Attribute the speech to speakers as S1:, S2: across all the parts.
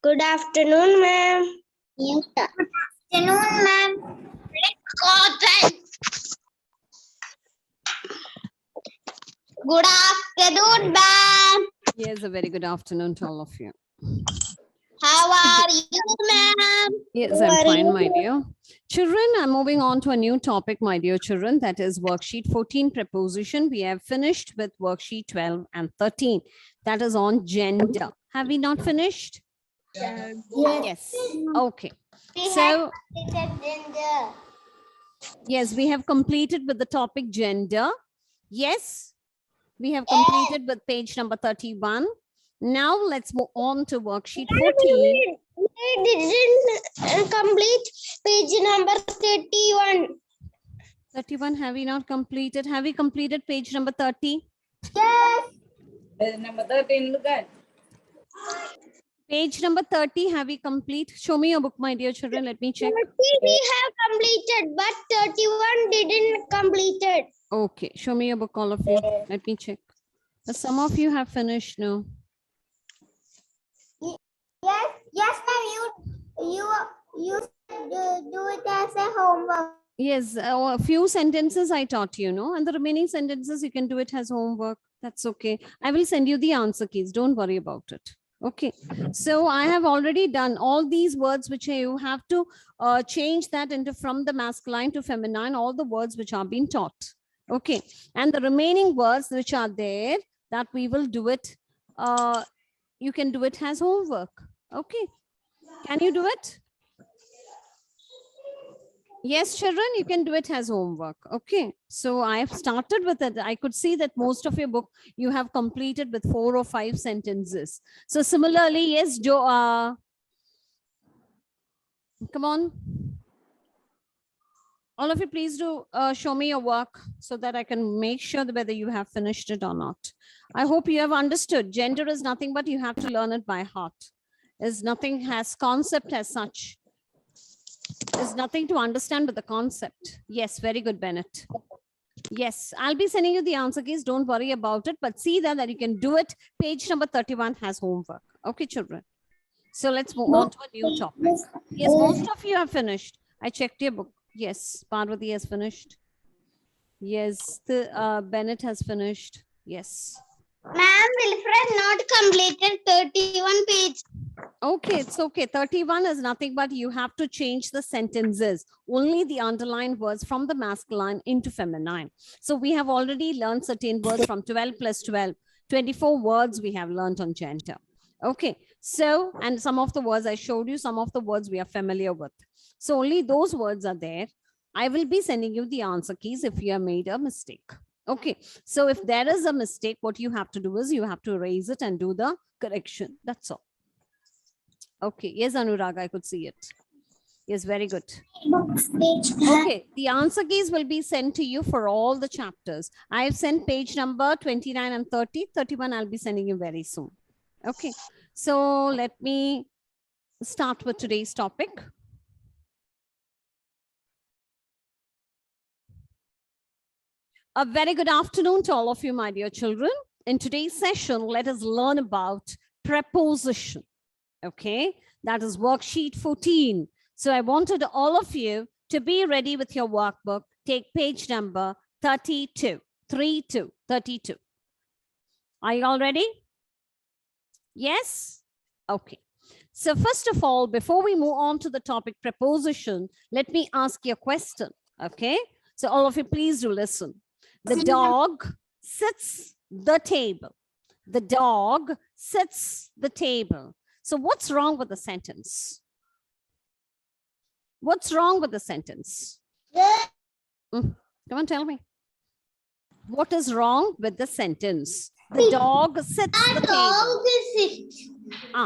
S1: Good afternoon, ma'am.
S2: Yes, sir. Good afternoon, ma'am. Good afternoon, ma'am.
S3: Yes, a very good afternoon to all of you.
S2: How are you, ma'am?
S3: Yes,
S1: How
S3: I'm
S1: are
S3: fine,
S1: you?
S3: my dear. Children, I'm moving on to a new topic, my dear children. That is worksheet 14, preposition. We have finished with worksheet 12 and 13. That is on gender. Have we not finished? Yes. Okay. So, yes, we have completed with the topic gender. Yes, we have completed with page number 31. Now let's move on to worksheet 14.
S1: We didn't complete page number 31.
S3: 31, have we not completed? Have we completed page number 30?
S2: Yes.
S4: Number 13, look at.
S3: Page number 30, have we complete? Show me your book, my dear children. Let me check.
S1: 30 we have completed, but 31 didn't completed.
S3: Okay, show me your book, all of you. Let me check. Some of you have finished now.
S2: Yes, ma'am. You do it as a homework.
S3: Yes, a few sentences I taught you, no? And the remaining sentences, you can do it as homework. That's okay. I will send you the answer keys. Don't worry about it. Okay. So I have already done all these words which you have to change that into from the masculine to feminine, all the words which are being taught. Okay. And the remaining words which are there, that we will do it. You can do it as homework. Okay. Can you do it? Yes, children, you can do it as homework. Okay. So I have started with it. I could see that most of your book you have completed with 4 or 5 sentences. So similarly, yes, Joe, come on. All of you, please do show me your work so that I can make sure that whether you have finished it or not. I hope you have understood. Gender is nothing but you have to learn it by heart. Is nothing has concept as such. There's nothing to understand but the concept. Yes, very good, Bennett. Yes, I'll be sending you the answer keys. Don't worry about it, but see that you can do it. Page number 31 has homework. Okay, children. So let's move on to a new topic. Yes, most of you have finished. I checked your book. Yes, Parvati has finished. Yes, Bennett has finished. Yes.
S2: Ma'am, Wilfred not completed 31 page.
S3: Okay, it's okay. 31 is nothing but you have to change the sentences, only the underlined words from the masculine into feminine. So we have already learned certain words from 12 plus 12, 24 words we have learned on gender. Okay, so, and some of the words I showed you, some of the words we are familiar with. So only those words are there. I will be sending you the answer keys if you have made a mistake. Okay, so if there is a mistake, what you have to do is you have to erase it and do the correction. That's all. Okay, yes, Anurag, I could see it. Yes, very good. Okay, the answer keys will be sent to you for all the chapters. I have sent page number 29 and 30. 31, I'll be sending you very soon. Okay, so let me start with today's topic. A very good afternoon to all of you, my dear children. In today's session, let us learn about preposition. Okay, that is worksheet 14. So I wanted all of you to be ready with your workbook. Take page number 32, 32. Are you all ready? Yes? Okay. So first of all, before we move on to the topic preposition, let me ask you a question. Okay, so all of you, please do listen. The dog sits the table. The dog sits the table. So what's wrong with the sentence? What's wrong with the sentence? Come on, tell me. What is wrong with the sentence? The dog sits the table.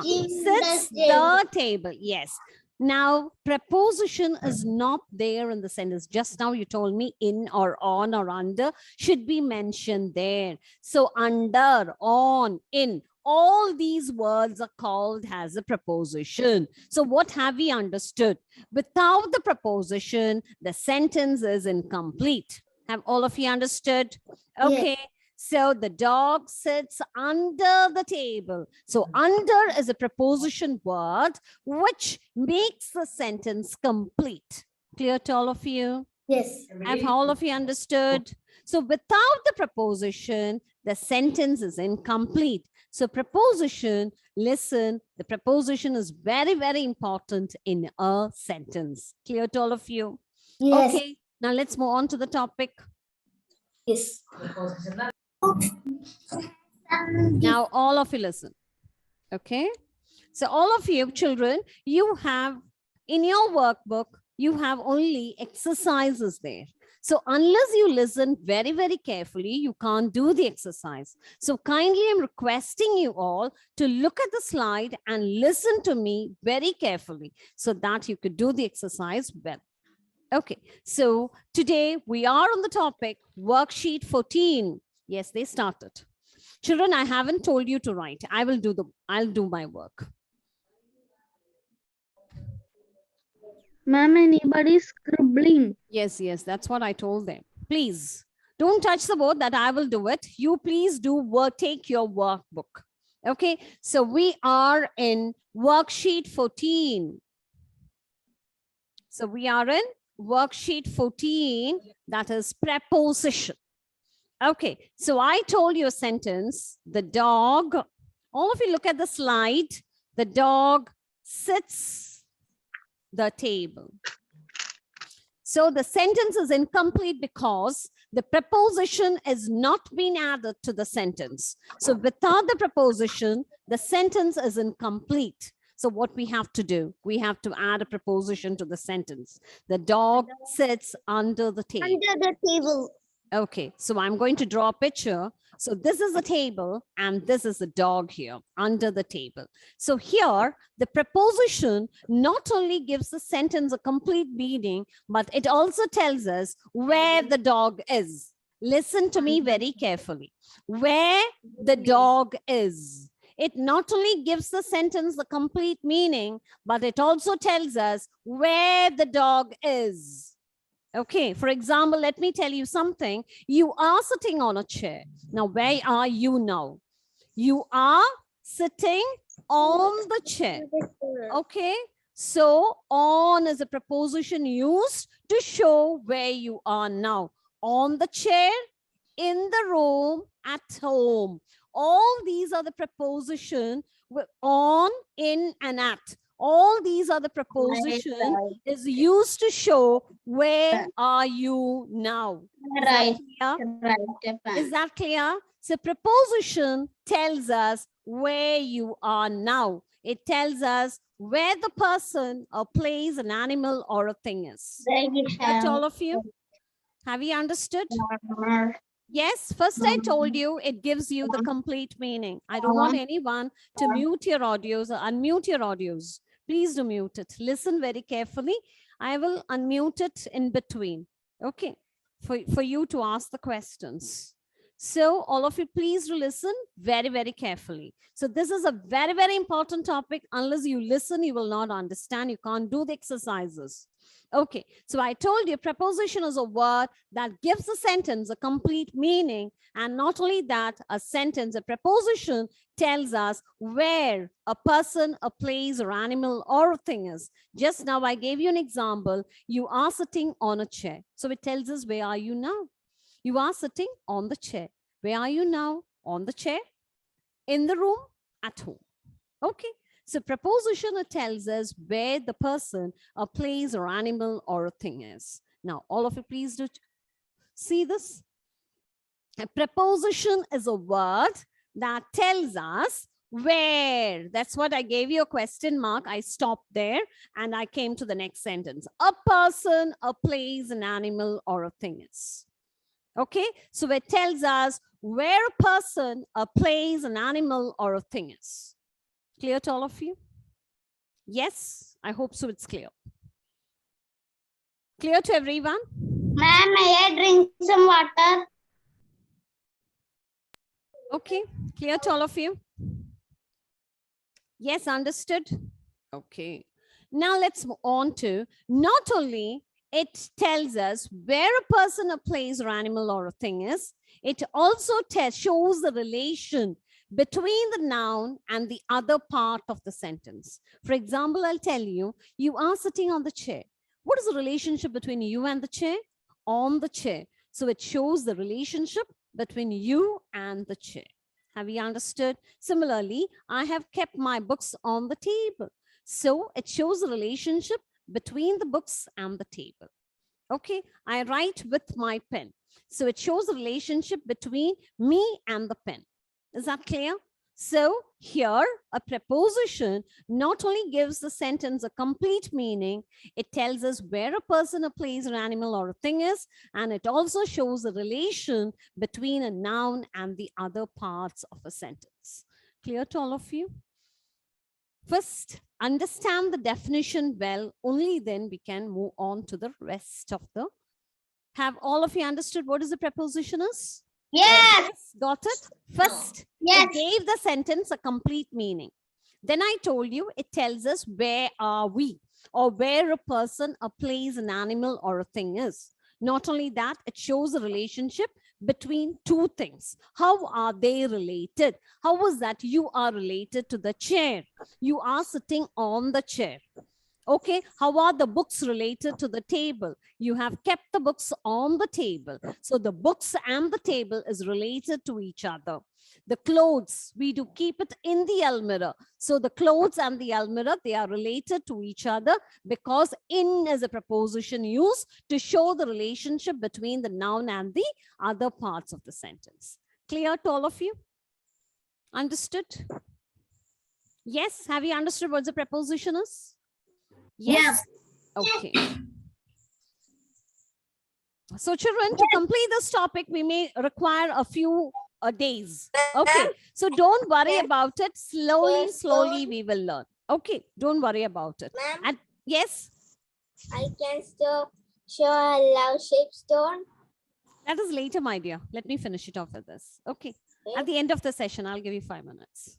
S3: Sits the table. Yes. Now, preposition is not there in the sentence. Just now you told me in or on or under should be mentioned there. So under, on, in, all these words are called as a preposition. So what have we understood? Without the preposition, the sentence is incomplete. Have all of you understood? Okay. Yes. So the dog sits under the table. So under is a preposition word which makes the sentence complete. Clear to all of you?
S2: Yes.
S3: Have all of you understood? So without the preposition, the sentence is incomplete. So preposition, listen, the preposition is very, very important in a sentence. Clear to all of you?
S2: Yes.
S3: Okay, now let's move on to the topic.
S2: Yes.
S3: Now all of you listen. Okay, so all of you children, you have in your workbook, you have only exercises there. So unless you listen very, very carefully, you can't do the exercise. So kindly I'm requesting you all to look at the slide and listen to me very carefully so that you could do the exercise well. Okay, so today we are on the topic worksheet 14. Yes, they started. Children, I haven't told you to write. I'll do my work.
S2: Ma'am, anybody scribbling?
S3: Yes, that's what I told them. Please don't touch the board, that I will do it. You please do work, take your workbook. Okay, so we are in worksheet 14. So we are in worksheet 14, that is preposition. Okay, so I told you a sentence, the dog, all of you look at the slide, the dog sits the table. So the sentence is incomplete because the preposition is not being added to the sentence. So without the preposition, the sentence is incomplete. So what we have to do, we have to add a preposition to the sentence. The dog sits under the table.
S1: Under the table.
S3: Okay, so I'm going to draw a picture. So this is the table and this is the dog here under the table. So here, the preposition not only gives the sentence a complete meaning, but it also tells us where the dog is. Listen to me very carefully. Where the dog is. It not only gives the sentence the complete meaning, but it also tells us where the dog is. Okay, for example, let me tell you something. You are sitting on a chair. Now, where are you now? You are sitting on the chair. Okay, so on is a preposition used to show where you are now. On the chair, in the room, at home. All these are the preposition with on, in, and at. All these are the preposition is used to show where are you now.
S2: Right.
S3: Is that clear? So preposition tells us where you are now. It tells us where the person, a place, an animal, or a thing is. That all of you? Have you understood? Yes, first I told you it gives you the complete meaning. I don't want anyone to mute your audios or unmute your audios. Please do mute it. Listen very carefully. I will unmute it in between. Okay, for you to ask the questions. So all of you, please do listen very, very carefully. So this is a very, very important topic. Unless you listen, you will not understand. You can't do the exercises. Okay, so I told you preposition is a word that gives a sentence a complete meaning. And not only that, a sentence, a preposition tells us where a person, a place, or animal, or a thing is. Just now I gave you an example. You are sitting on a chair. So it tells us where are you now? You are sitting on the chair. Where are you now? On the chair, in the room, at home. Okay. So preposition, it tells us where the person, a place, or animal, or a thing is. Now, all of you, please do see this. A preposition is a word that tells us where. That's what I gave you a question mark. I stopped there and I came to the next sentence. A person, a place, an animal, or a thing is. Okay, so it tells us where a person, a place, an animal, or a thing is. Clear to all of you? Yes, I hope so. It's clear. Clear to everyone?
S2: Ma'am, may I drink some water?
S3: Okay, clear to all of you? Yes, understood? Okay. Now let's move on to not only it tells us where a person, a place, or animal, or a thing is, It also shows the relation between the noun and the other part of the sentence. For example, I'll tell you, you are sitting on the chair. What is the relationship between you and the chair? On the chair. So it shows the relationship between you and the chair. Have you understood? Similarly, I have kept my books on the table. So it shows the relationship between the books and the table. Okay, I write with my pen. So it shows the relationship between me and the pen. Is that clear? So here, a preposition not only gives the sentence a complete meaning, it tells us where a person, a place, an animal, or a thing is, and it also shows the relation between a noun and the other parts of a sentence. Clear to all of you? First, understand the definition well, only then we can move on to the rest of the. Have all of you understood what is the preposition is?
S2: Yes.
S3: Got it? First,
S2: Yes.
S3: it gave the sentence a complete meaning. Then I told you it tells us where are we, or where a person, a place, an animal, or a thing is. Not only that, it shows a relationship between two things. How are they related? How was that you are related to the chair? You are sitting on the chair. Okay, how are the books related to the table? You have kept the books on the table. So the books and the table is related to each other. The clothes, we do keep it in the almirah. So the clothes and the almirah, they are related to each other because in is a preposition used to show the relationship between the noun and the other parts of the sentence. Clear to all of you? Understood? Yes, have you understood what the preposition is? Yes. Okay. So children, to complete this topic, we may require a few days. Okay. So don't worry about it. Slowly we will learn. Okay. Don't worry about it. And yes.
S1: I can show a love shape stone.
S3: That is later, my dear. Let me finish it off with this. Okay. At the end of the session, I'll give you 5 minutes.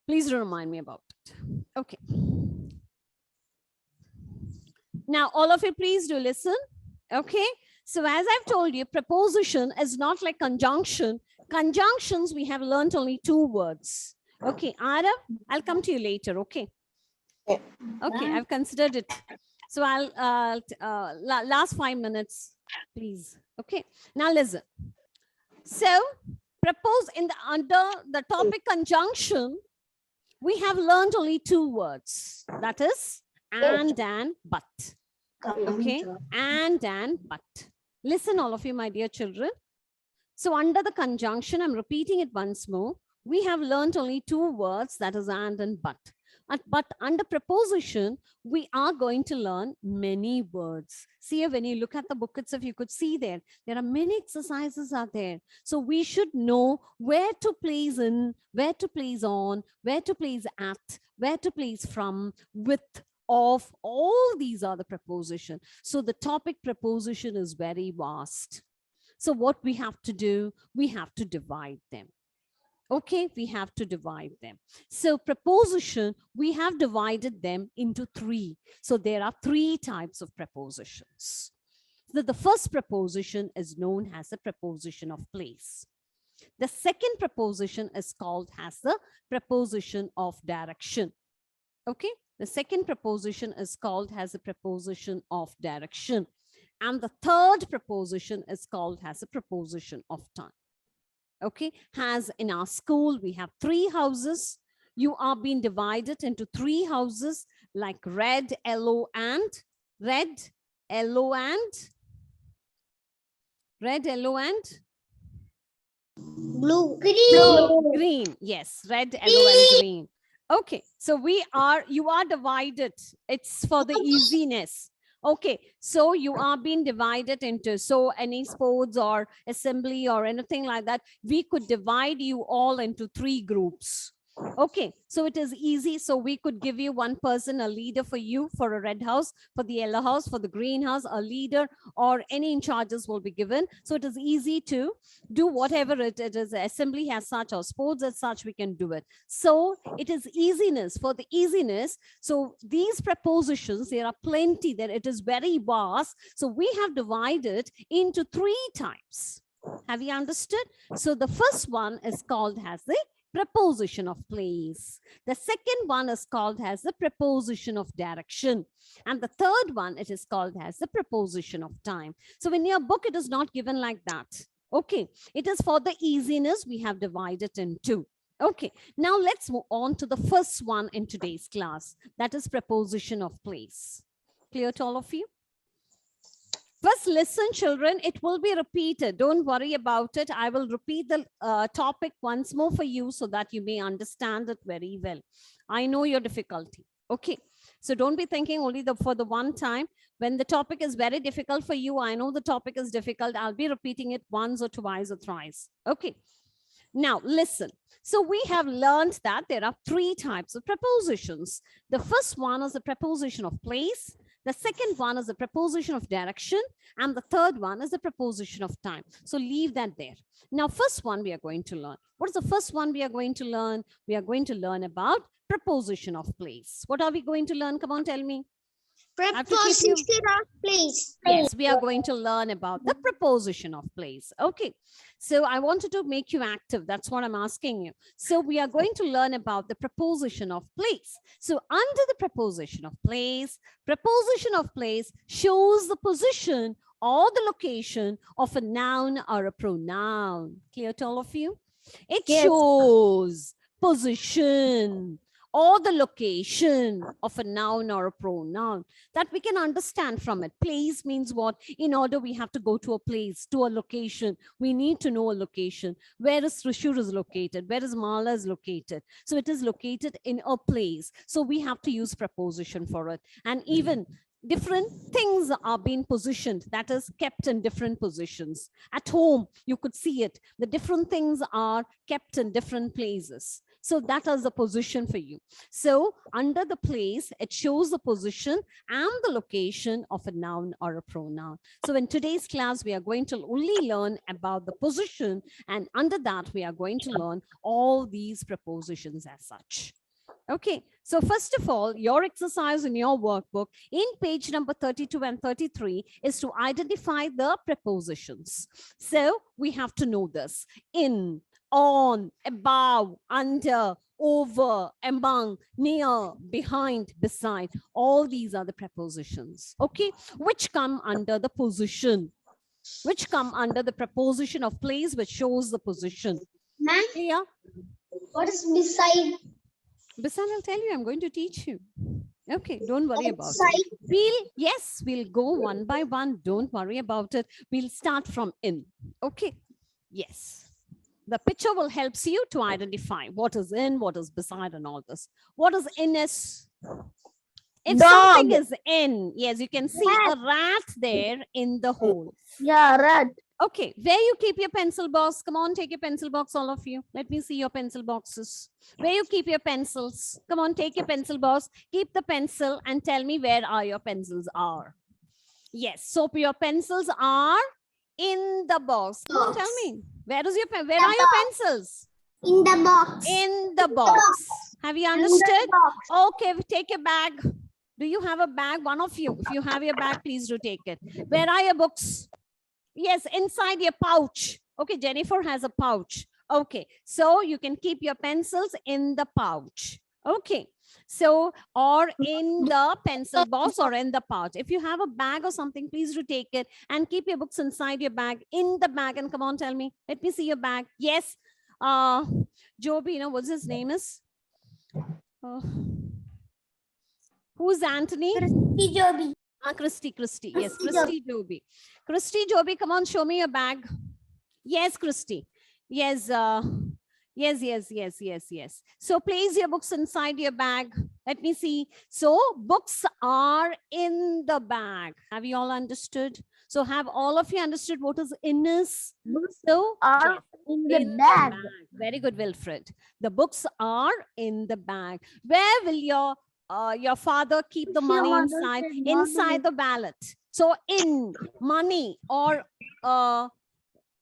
S3: Please remind me about it. Okay. Now, all of you, please do listen. Okay. So as I've told you, preposition is not like conjunction. Conjunctions, we have learned only 2 words. Okay. Ara, I'll come to you later. Okay. Okay. I've considered it. So I'll, last 5 minutes, please. Okay. Now listen. So propose under the topic conjunction, we have learned only 2 words. That is and but. Okay, and but. Listen, all of you, my dear children. So under the conjunction, I'm repeating it once more. We have learned only 2 words, that is and but. But under preposition, we are going to learn many words. See, when you look at the book itself, you could see there are many exercises out there. So we should know where to place in, where to place on, where to place at, where to place from, with, of. All these are the preposition. So the topic preposition is very vast. So what we have to do, we have to divide them. Okay, we have to divide them. So preposition, we have divided them into 3. So there are 3 types of prepositions. The first preposition is known as the preposition of place. The second preposition is called as the preposition of direction. Okay, the second preposition is called as a preposition of direction. And the third preposition is called as a preposition of time. Okay, as in our school, we have 3 houses. You are being divided into 3 houses like red, yellow, and red, yellow, and red, yellow, and
S1: Blue.
S3: green. Yes, red, yellow, and green. Okay, so you are divided. It's for the easiness. Okay, so you are being divided into, so any sports or assembly or anything like that, we could divide you all into 3 groups. Okay, so it is easy. So we could give you 1 person, a leader for you, for a red house, for the yellow house, for the green house, a leader, or any in charges will be given. So it is easy to do whatever it is, assembly as such or sports as such, we can do it. So it is easiness, for the easiness. So these prepositions, there are plenty, that it is very vast. So we have divided into 3 types. Have you understood? So the first one is called as the preposition of place. The second one is called as the preposition of direction. And the third one, it is called as the preposition of time. So in your book, it is not given like that. Okay, it is for the easiness, we have divided in two. Okay, now let's move on to the first one in today's class. That is preposition of place. Clear to all of you? First, listen, children, it will be repeated. Don't worry about it. I will repeat the topic once more for you so that you may understand it very well. I know your difficulty. Okay, so don't be thinking only for the one time. When the topic is very difficult for you, I know the topic is difficult. I'll be repeating it once or twice or thrice. Okay, now listen. So we have learned that there are three types of prepositions. The first one is the preposition of place. The second one is the preposition of direction. And the third one is the preposition of time. So leave that there. Now, first one we are going to learn. What is the first one we are going to learn? We are going to learn about preposition of place. What are we going to learn? Come on, tell me.
S1: Preposition of place.
S3: Yes, we are going to learn about the preposition of place. Okay, so I wanted to make you active. That's what I'm asking you. So we are going to learn about the preposition of place. So under the preposition of place shows the position or the location of a noun or a pronoun. Clear to all of you? It shows position or the location of a noun or a pronoun that we can understand from it. Place means what? In order we have to go to a place, to a location. We need to know a location. Where is Trishur is located? Where is Mala is located? So it is located in a place. So we have to use preposition for it. And even different things are being positioned, that is kept in different positions. At home, you could see it. The different things are kept in different places. So that is the position for you. So under the place, it shows the position and the location of a noun or a pronoun. So in today's class, we are going to only learn about the position, and under that, we are going to learn all these prepositions as such. Okay, so first of all, your exercise in your workbook in page number 32 and 33 is to identify the prepositions. So we have to know this: in, on, above, under, over, among, near, behind, beside. All these are the prepositions, okay, which come under the position, which come under the preposition of place, which shows the position.
S1: Ma'am,
S3: Yeah.
S1: what is beside?
S3: Beside, I'll tell you, I'm going to teach you. Okay, don't worry about
S1: Outside.
S3: it. We'll go one by one. Don't worry about it. We'll start from in. Okay, yes. The picture will help you to identify what is in, what is beside, and all this. What is in is? If something is in, yes, you can see a rat there in the hole.
S2: Yeah, rat.
S3: Okay, where you keep your pencil box? Come on, take your pencil box, all of you. Let me see your pencil boxes. Where you keep your pencils? Come on, take your pencil box, keep the pencil and tell me where are your pencils are. Yes, so your pencils are in the box. Come on, tell me. Where is your pen? Where are your pencils?
S1: In the box.
S3: In the box. Have you understood? Okay, take your bag. Do you have a bag? One of you. If you have your bag, please do take it. Where are your books? Yes, inside your pouch. Okay, Jennifer has a pouch. Okay, so you can keep your pencils in the pouch. Okay, so or in the pencil box or in the pouch. If you have a bag or something, please do take it and keep your books inside your bag, in the bag. And come on, tell me. Let me see your bag. Yes, Joby, you know what's his name is? Who's Anthony?
S1: Christy Joby.
S3: Christy. Yes, Christy Joby. Christy Joby, come on, show me your bag. Yes, Christy. Yes, yes. So place your books inside your bag. Let me see. So books are in the bag. Have you all understood? So have all of you understood what is in is? So
S2: Are in the bag.
S3: Very good, Wilfred. The books are in the bag. Where will your father keep the money inside? Inside the wallet. So in money or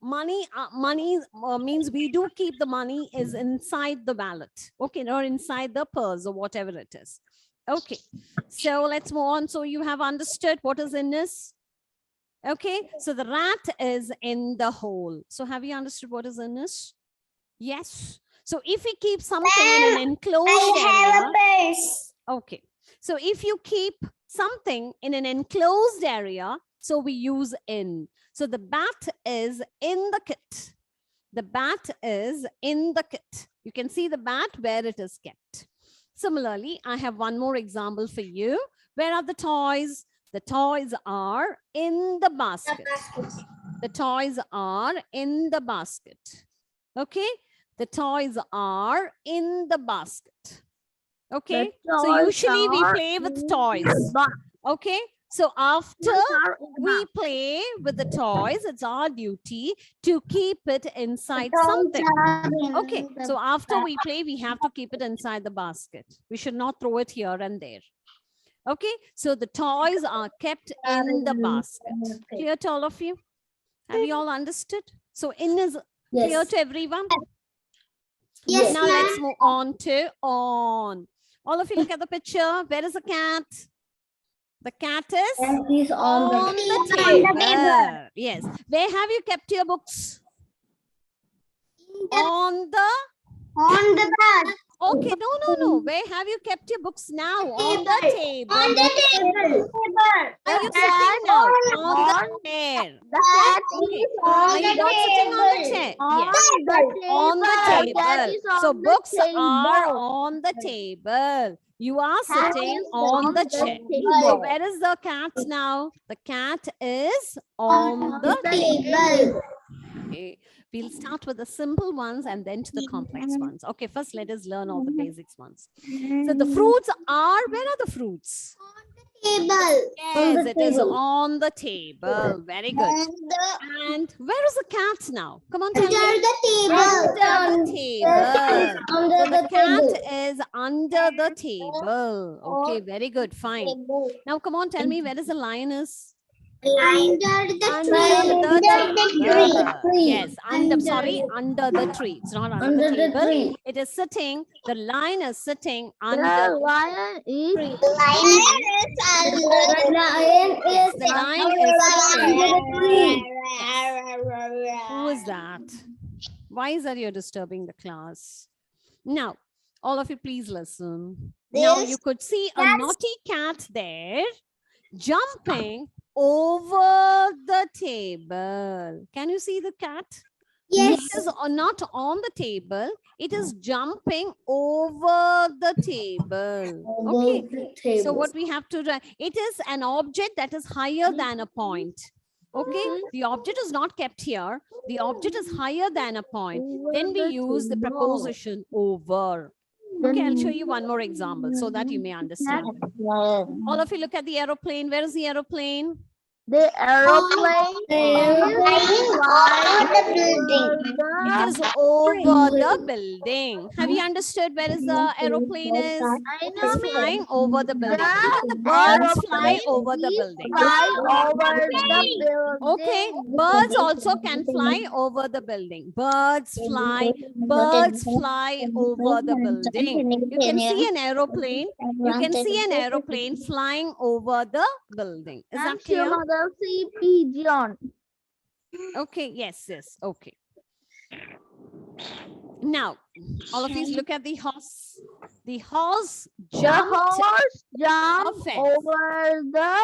S3: money means we do keep the money is inside the wallet, okay, or inside the purse or whatever it is. Okay, so let's move on. So you have understood what is in this? Okay, so the rat is in the hole. So have you understood what is in this? Yes. So if we keep something in an enclosed area,
S1: base.
S3: okay. So if you keep something in an enclosed area, so we use in. So the bat is in the kit. The bat is in the kit. You can see the bat where it is kept. Similarly, I have one more example for you. Where are the toys? The toys are in the basket. The toys are in the basket. Okay? The toys are in the basket. Okay? So usually we play with toys. Okay? So after we play with the toys, it's our duty to keep it inside something. Okay, so after we play, we have to keep it inside the basket. We should not throw it here and there. Okay, so the toys are kept in the basket. Clear to all of you? Have you all understood? So in is clear to everyone?
S1: Yes,
S3: Now let's move on to on. All of you look at the picture. Where is the cat? The cat is on the table. Yes. Where have you kept your books? On the
S1: bed.
S3: okay, no. Where have you kept your books now? On the table.
S1: On the table.
S3: Are you sitting now? On the chair. Okay. Are you not sitting on the chair? Yes. On the table. So books are on the table. You are sitting on the chair. So where is the cat now? The cat is on the
S1: table.
S3: Okay. We'll start with the simple ones and then to the complex ones. Okay, first let us learn all the basics ones. So the fruits are, where are the fruits?
S1: Table.
S3: Yes, it is on the table. Very good. And where is the cat now? Come on, tell
S1: Under
S3: me.
S1: the table.
S3: Under the table.
S1: Under
S3: So the
S1: the
S3: cat
S1: table.
S3: is under the table. Okay, very good. Fine. Now, come on, tell me where is the lioness?
S1: Under the tree.
S3: Yes, under the tree. It's not under the table.
S1: tree.
S3: It is sitting. The lion is sitting under
S2: The
S3: the
S2: lion is
S3: tree.
S1: The
S3: lion is
S1: under the tree.
S3: Who is that? Why is that you're disturbing the class? Now, all of you, please listen. Now you could see a naughty cat there jumping over the table. Can you see the cat?
S1: Yes.
S3: It is not on the table. It is jumping over the table. Okay. So what we have to do, it is an object that is higher than a point. Okay. The object is not kept here. The object is higher than a point. Then we use the preposition over. Okay, I'll show you one more example so that you may understand. All of you look at the aeroplane. Where is the aeroplane?
S2: The aeroplane
S3: It is over the building. Have you understood where is the aeroplane is? It is flying over the building. Even the birds fly over the building. Okay, birds also can fly over the building. Birds fly over the building. You can see an aeroplane. You can see an aeroplane flying over the building. Is that clear?
S2: Pigeon.
S3: Okay, yes, okay. Now, all of you look at the horse. The horse jumped a fence.
S2: Over the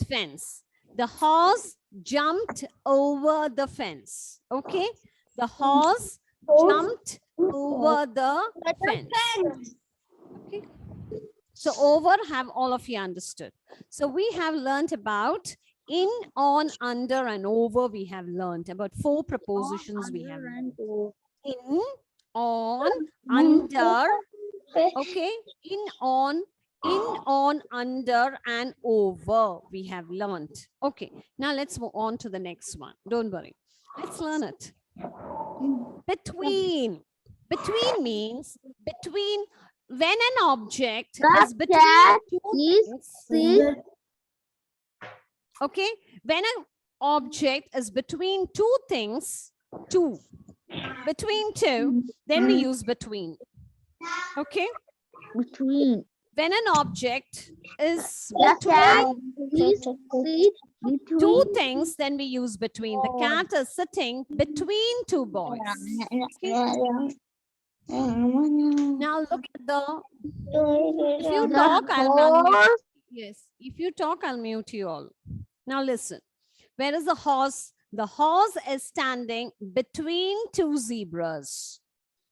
S3: Fence. The horse jumped over the fence. Okay, the horse jumped over the fence. Okay. So over have all of you understood. So we have learned about in, on, under, and over. We have learned about 4 prepositions we have learned. In, on, under. Okay. In, on, under, and over. We have learned. Okay. Now let's move on to the next one. Don't worry. Let's learn it. Between. Between means between. When an object is between two things, okay, when an object is between two things, between two, then we use between. Okay,
S2: between.
S3: when an object is between two things, then we use between. The cat is sitting between two boys. Okay? Now look at the, if you talk, I'll unmute. Yes, if you talk, I'll mute you all. Now listen, where is the horse? The horse is standing between two zebras.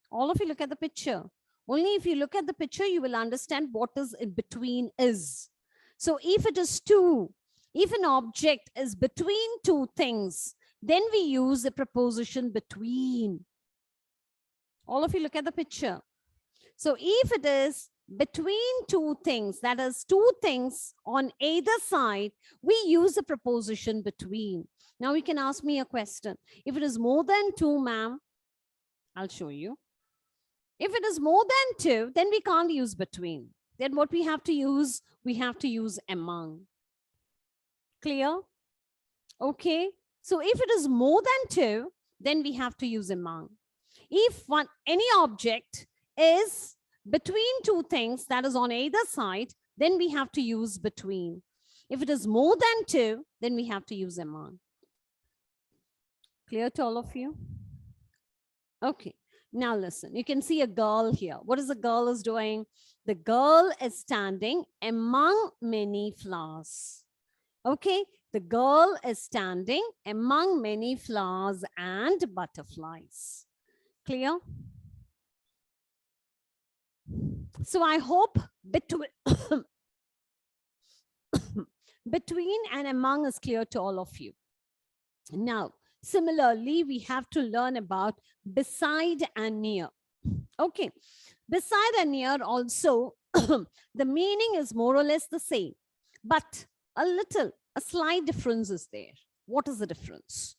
S3: All of you look at the picture. Only if you look at the picture, you will understand what is in between is. So if it is two, if an object is between two things, then we use the preposition between. All of you look at the picture. So if it is between two things, that is two things on either side, we use the preposition between. Now you can ask me a question. If it is more than two, ma'am, I'll show you. If it is more than two, then we can't use between. Then what we have to use? We have to use among. Clear? Okay. So if it is more than two, then we have to use among. If any object is between two things, that is on either side, then we have to use between. If it is more than two, then we have to use among. Clear to all of you? Okay. Now listen, you can see a girl here. What is the girl is doing? The girl is standing among many flowers. Okay, the girl is standing among many flowers and butterflies. Clear? So I hope between and among is clear to all of you. Now, similarly, we have to learn about beside and near. Okay, beside and near also, the meaning is more or less the same, but a slight difference is there. What is the difference?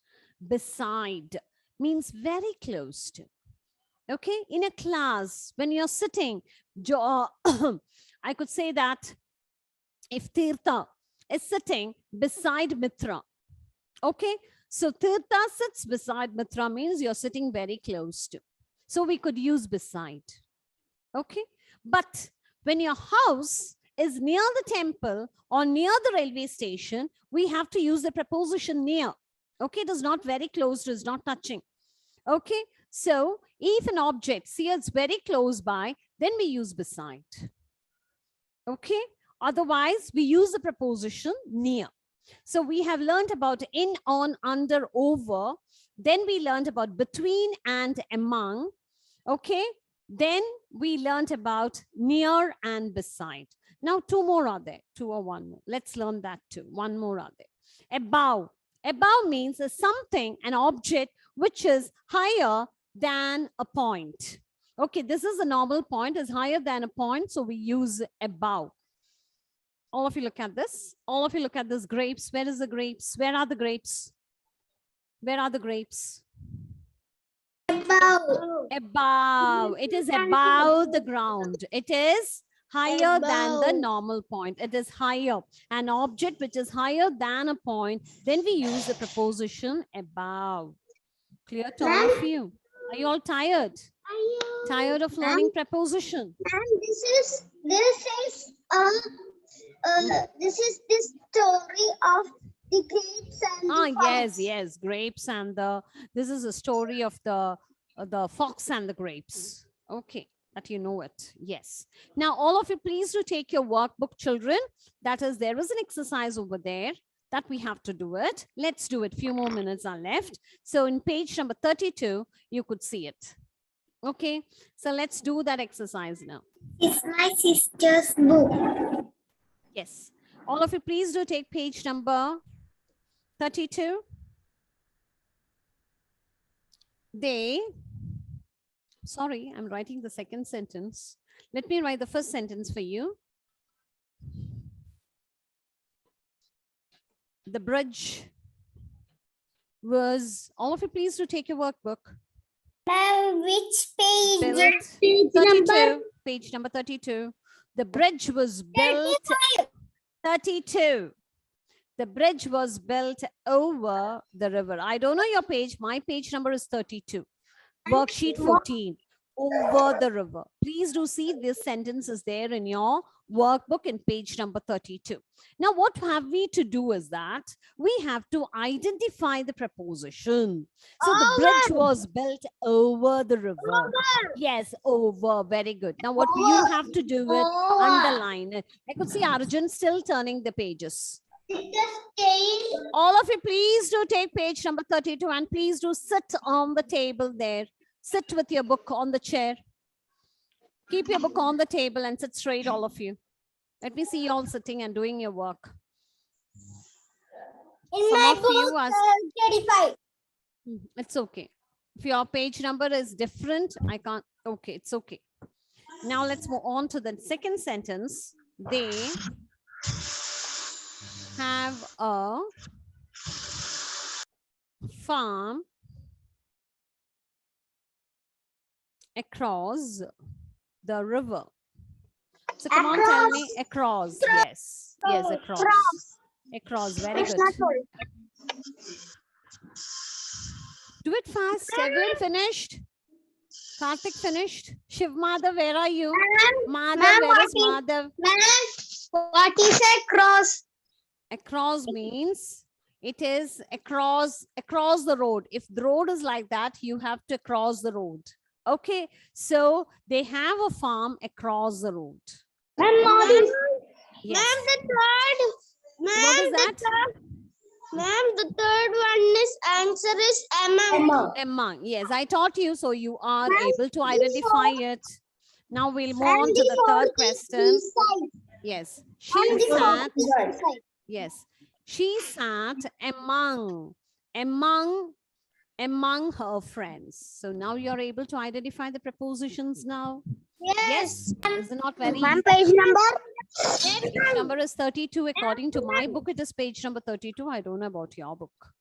S3: Beside means very close to. Okay, in a class, when you're sitting, I could say that if Tirtha is sitting beside Mitra, okay, so Tirtha sits beside Mitra means you're sitting very close to. So we could use beside. Okay. But when your house is near the temple or near the railway station, we have to use the preposition near. Okay. It is not very close to, it's not touching. Okay. So if an object, see, it's very close by, then we use beside. Okay. Otherwise, we use the preposition near. So we have learned about in, on, under, over. Then we learned about between and among. Okay. Then we learned about near and beside. Now two more are there. Two or one more. Let's learn that too. One more are there. Above. Above means something, an object, which is higher than a point. Okay. This is a normal point, is higher than a point. So we use above. All of you look at this. All of you look at this grapes. Where is the grapes? Where are the grapes? Where are the grapes?
S1: Above.
S3: Above. It is above the ground. It is higher than the normal point. It is higher. An object which is higher than a point, then we use the preposition above. Clear to all of you? Are you all tired? Tired of learning preposition?
S1: And this is the story of the grapes and the fox.
S3: Yes, grapes and this is a story of the fox and the grapes. Okay, that you know it. Yes. Now all of you, please do take your workbook, children. That is, there is an exercise over there that we have to do it. Let's do it. Few more minutes are left. So in page number 32, you could see it. Okay, so let's do that exercise now.
S1: It's my sister's book.
S3: Yes. All of you, please do take page number 32. Sorry, I'm writing the second sentence. Let me write the first sentence for you. The bridge was, all of you, please do take your workbook.
S1: Which page?
S3: Built 32, page number 32. The bridge was built 32. The bridge was built over the river. I don't know your page. My page number is 32. Worksheet 14. over the river. Please do see this sentence is there in your workbook in page number 32. Now, what have we to do is that we have to identify the preposition. So the bridge was built over the river. Yes, over. Very good. Now, what you have to do is underline it. I could see Arjun still turning the pages. All of you, please do take page number 32 and please do sit on the table there. Sit with your book on the chair. Keep your book on the table and sit straight, all of you. Let me see you all sitting and doing your work.
S2: In
S3: Some
S2: my
S3: of you
S2: book,
S3: are...
S2: 35.
S3: It's okay. If your page number is different, I can't. Okay, it's okay. Now let's move on to the second sentence. They have a farm across the river. So come on, tell me across. Yes, yes, across. Across, very good. Do it fast. Everyone finished? Karthik finished? Shiv Madhav, where are you? Madhav, where is Madhav?
S2: What is across?
S3: Across means it is across the road. If the road is like that, you have to cross the road. Okay, so they have a farm across the road. Yes.
S2: Ma'am, the third.
S3: What is that?
S2: Ma'am, the third one is answer is among.
S3: Among. Yes, I taught you, so you are able to identify it. Now we'll move on to the third question. Yes, she sat. Yes, she sat among her friends. So now you're able to identify the prepositions now. Yes, is it not very easy?
S2: Page number?
S3: Page number is 32. According to my book, it is page number 32. I don't know about your book.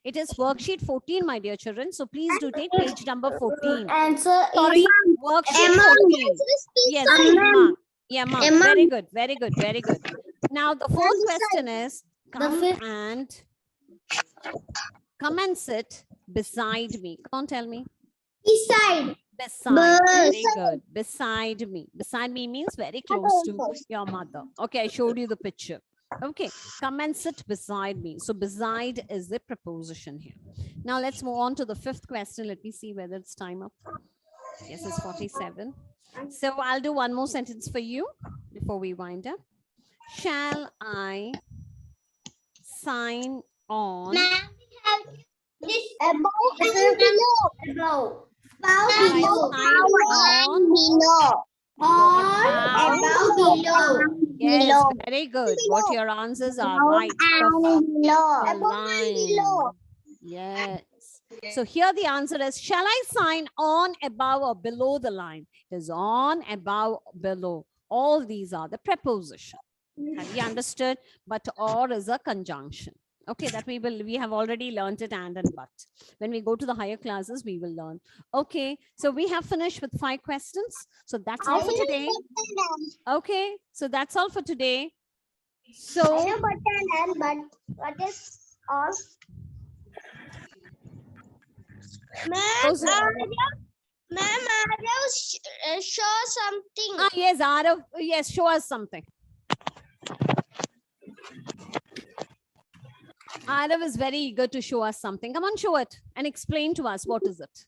S3: It is worksheet 14, my dear children. So please do take page number 14.
S2: Answer
S3: Sorry, worksheet 14. Yes, among. Yeah, among. Very good, very good, very good. Now the fourth question is, come and sit beside me. Come on, tell me.
S2: Beside.
S3: Beside. Very good. Beside me. Beside me means very close to your mother. Okay, I showed you the picture. Okay, come and sit beside me. So beside is the preposition here. Now let's move on to the fifth question. Let me see whether it's time up. Yes, it's 47. So I'll do one more sentence for you before we wind up. Shall I sign on?
S2: This above and below. Above, below.
S3: Yes, very good. What your answers are right. Below. Yes. So here the answer is, shall I sign on, above, or below the line? It is on, above, below. All these are the preposition. Have you understood? But or is a conjunction. Okay, that we have already learned it, and but. When we go to the higher classes, we will learn. Okay, so we have finished with 5 questions. So that's all for today. Okay, so that's all for today. So,
S2: but what is all? Ma'am, show something.
S3: Yes, Arav, yes, show us something. Arav is very eager to show us something. Come on, show it and explain to us what is it.